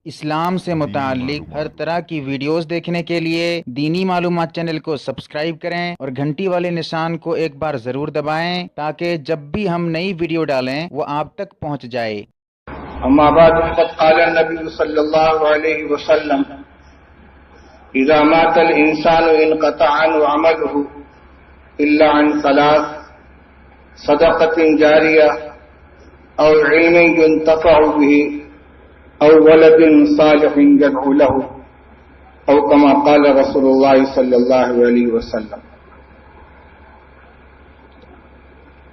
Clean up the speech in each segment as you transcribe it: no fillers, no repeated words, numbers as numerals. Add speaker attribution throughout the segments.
Speaker 1: اسلام سے متعلق ہر طرح کی ویڈیوز دیکھنے کے لیے دینی معلومات چینل کو سبسکرائب کریں اور گھنٹی والے نشان کو ایک بار ضرور دبائیں تاکہ جب بھی ہم نئی ویڈیو ڈالیں وہ آپ تک پہنچ جائے۔
Speaker 2: اما بعد فقد قال النبي صلى الله عليه وسلم اذا مات الانسان انقطع عنه عمله الا عن ثلاث: صدقة جارية او علم ينتفع به او ولد صالح يدعو له او كما قال رسول الله صلی اللہ علیہ وسلم۔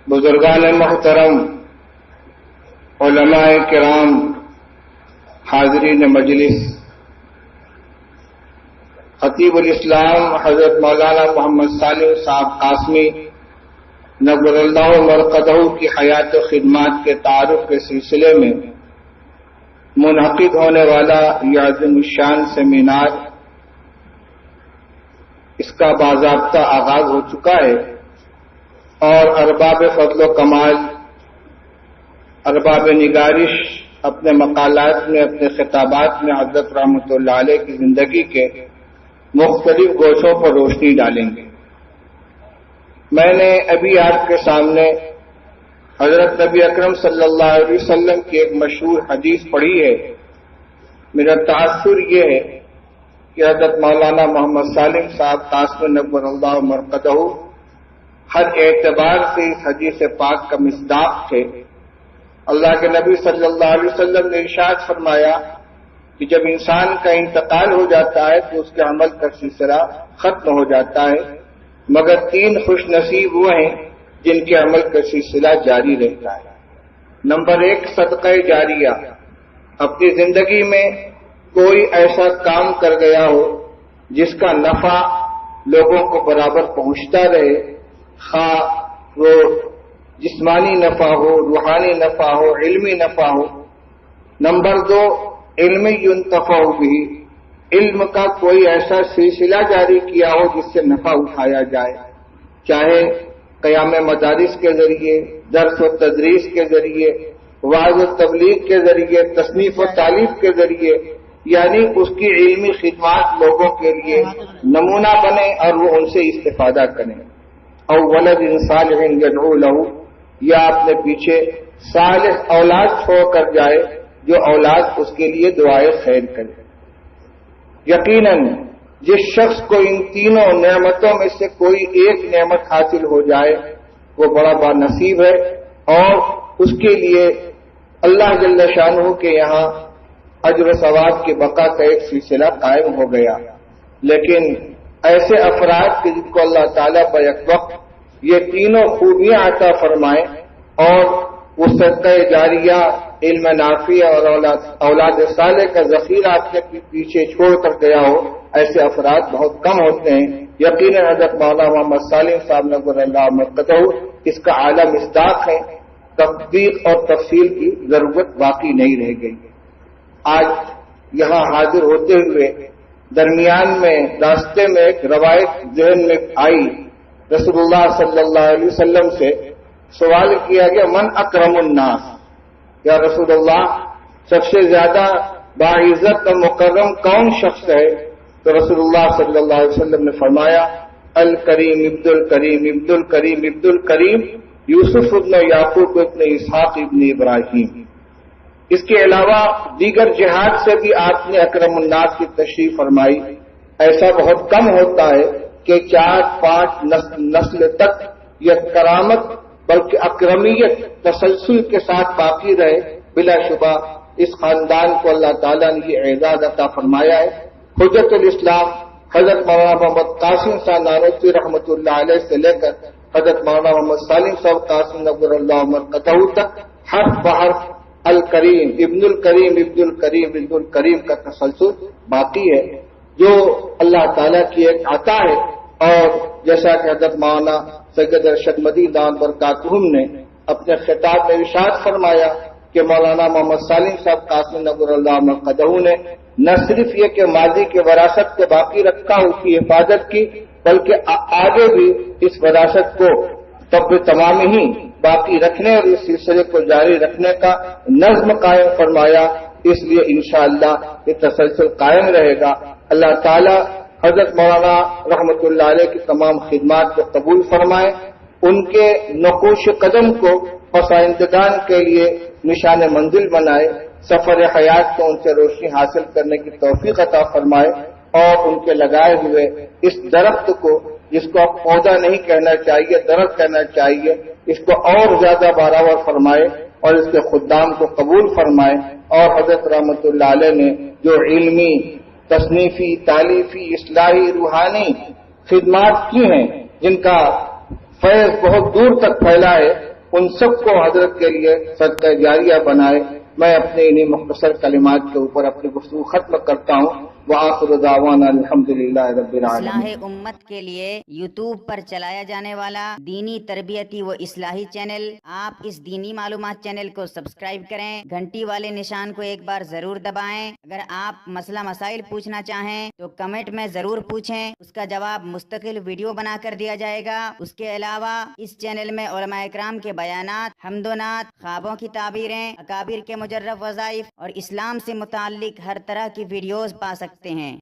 Speaker 2: بزرگان محترم، علماء کرام، حاضرین مجلس، خطیب الاسلام حضرت مولانا محمد صالح صاحب قاسمی نور اللہ مرقدہ کی حیات و خدمات کے تعارف کے سلسلے میں منعقد ہونے والا یہ عظیم الشان سیمینار، اس کا باضابطہ آغاز ہو چکا ہے اور ارباب فضل و کمال، ارباب نگارش اپنے مقالات میں، اپنے خطابات میں حضرت رحمۃ اللہ علیہ کی زندگی کے مختلف گوشوں پر روشنی ڈالیں گے۔ میں نے ابھی آپ کے سامنے حضرت نبی اکرم صلی اللہ علیہ وسلم کی ایک مشہور حدیث پڑھی ہے۔ میرا تاثر یہ ہے کہ حضرت مولانا محمد صالح صاحب قاسم نور اللہ مرقدہ ہر اعتبار سے اس حدیث پاک کا مصداق تھے۔ اللہ کے نبی صلی اللہ علیہ وسلم نے ارشاد فرمایا کہ جب انسان کا انتقال ہو جاتا ہے تو اس کے عمل کا سلسلہ ختم ہو جاتا ہے، مگر 3 خوش نصیب وہ ہیں جن کے عمل کا سلسلہ جاری رہتا ہے۔ نمبر 1، صدقہ جاریہ۔ اپنی زندگی میں کوئی ایسا کام کر گیا ہو جس کا نفع لوگوں کو برابر پہنچتا رہے، خواہ وہ جسمانی نفع ہو، روحانی نفع ہو، علمی نفع ہو۔ نمبر 2، علم ينتفع به۔ علم کا کوئی ایسا سلسلہ جاری کیا ہو جس سے نفع اٹھایا جائے، چاہے قیام مدارس کے ذریعے، درس و تدریس کے ذریعے، وعظ و تبلیغ کے ذریعے، تصنیف و تالیف کے ذریعے، یعنی اس کی علمی خدمات لوگوں کے لیے نمونہ بنے اور وہ ان سے استفادہ کریں۔ او ولد صالح يدعو له، یا اپنے پیچھے صالح اولاد چھوڑ کر جائے جو اولاد اس کے لیے دعائے خیر کرے۔ یقیناً جس شخص کو ان تینوں نعمتوں میں سے کوئی ایک نعمت حاصل ہو جائے وہ بڑا بانصیب ہے اور اس کے لیے اللہ جل شانہ کے یہاں اجر و ثواب کی بقا کا ایک سلسلہ قائم ہو گیا۔ لیکن ایسے افراد کے جن کو اللہ تعالیٰ بیک وقت یہ تینوں خوبیاں عطا فرمائے اور وہ صدقہ جاریہ، علم نافع اور اولاد صالح کا ذخیرہ اپنے پیچھے چھوڑ کر گیا ہو، ایسے افراد بہت کم ہوتے ہیں۔ یقیناً حضرت مولانا محمد صالح صاحب نور اللہ مرقدہ اس کا اعلیٰ مصداق ہے، تطبیق اور تفصیل کی ضرورت باقی نہیں رہ گئی۔ آج یہاں حاضر ہوتے ہوئے درمیان میں راستے میں ایک روایت ذہن میں آئی، رسول اللہ صلی اللہ علیہ وسلم سے سوال کیا گیا، من اکرم الناس، یا رسول اللہ سب سے زیادہ باعزت اور مکرم کون شخص ہے؟ تو رسول اللہ صلی اللہ علیہ وسلم نے فرمایا، الکریم عبد الکریم عبد الکریم عبد الکریم یوسف ابن یعقوب ابن اسحاق ابن ابراہیم۔ اس کے علاوہ دیگر جہاد سے بھی آپ نے اکرم الناس کی تشریح فرمائی۔ ایسا بہت کم ہوتا ہے کہ 4-5 نسل تک یہ کرامت بلکہ اکرمیت تسلسل کے ساتھ باقی رہے۔ بلا شبہ اس خاندان کو اللہ تعالیٰ نے یہ اعزاز عطا فرمایا ہے۔ حجت الاسلام حضرت مولانا محمد قاسم صاحب نانوتوی رحمۃ اللہ علیہ سے لے کر حضرت مولانا محمد صالح صاحب قاسم نور اللہ مرقدہ تک حرف بحرف الکریم ابن الکریم ابن الکریم ابن الکریم کا تسلسل باقی ہے، جو اللہ تعالیٰ کی ایک عطا ہے۔ اور جیسا کہ حضرت مولانا سید ارشد مدی دامت برکاتہم نے اپنے خطاب میں ارشاد فرمایا کہ مولانا محمد صالح صاحب قاسم نور اللہ مرقدہ نے نہ صرف یہ کہ ماضی کے وراثت کو باقی رکھا، اس کی حفاظت کی، بلکہ آگے بھی اس وراثت کو تب تمام ہی باقی رکھنے اور اس سلسلے کو جاری رکھنے کا نظم قائم فرمایا۔ اس لیے انشاءاللہ یہ تسلسل قائم رہے گا۔ اللہ تعالی حضرت مولانا رحمۃ اللہ علیہ کی تمام خدمات کو قبول فرمائے، ان کے نقوش قدم کو پسندگان کے لیے نشان منزل بنائے، سفر حیات کو ان سے روشنی حاصل کرنے کی توفیق عطا فرمائے، اور ان کے لگائے ہوئے اس درخت کو، جس کو اب پودا نہیں کہنا چاہیے درخت کہنا چاہیے، اس کو اور زیادہ باراور فرمائے اور اس کے خدام کو قبول فرمائے، اور حضرت رحمۃ اللہ علیہ نے جو علمی، تصنیفی، تالیفی، اصلاحی، روحانی خدمات کی ہیں، جن کا فیض بہت دور تک پھیلا ہے، ان سب کو حضرت کے لیے صدقہ جاریہ بنائے۔ میں اپنے انہیں مختصر کلمات کے اوپر اپنی گفتگو ختم کرتا ہوں۔ وآخر دعوانا الحمدللہ رب العالمین۔
Speaker 3: اصلاح امت کے لیے یوٹیوب پر چلایا جانے والا دینی تربیتی و اصلاحی چینل، آپ اس دینی معلومات چینل کو سبسکرائب کریں، گھنٹی والے نشان کو ایک بار ضرور دبائیں۔ اگر آپ مسئلہ مسائل پوچھنا چاہیں تو کمنٹ میں ضرور پوچھیں، اس کا جواب مستقل ویڈیو بنا کر دیا جائے گا۔ اس کے علاوہ اس چینل میں علماء اکرام کے بیانات، حمد و نعت، خوابوں کی تعبیریں، اکابر کے مجرب وظائف اور اسلام سے متعلق ہر طرح کی ویڈیوز پا سکتے ہیں۔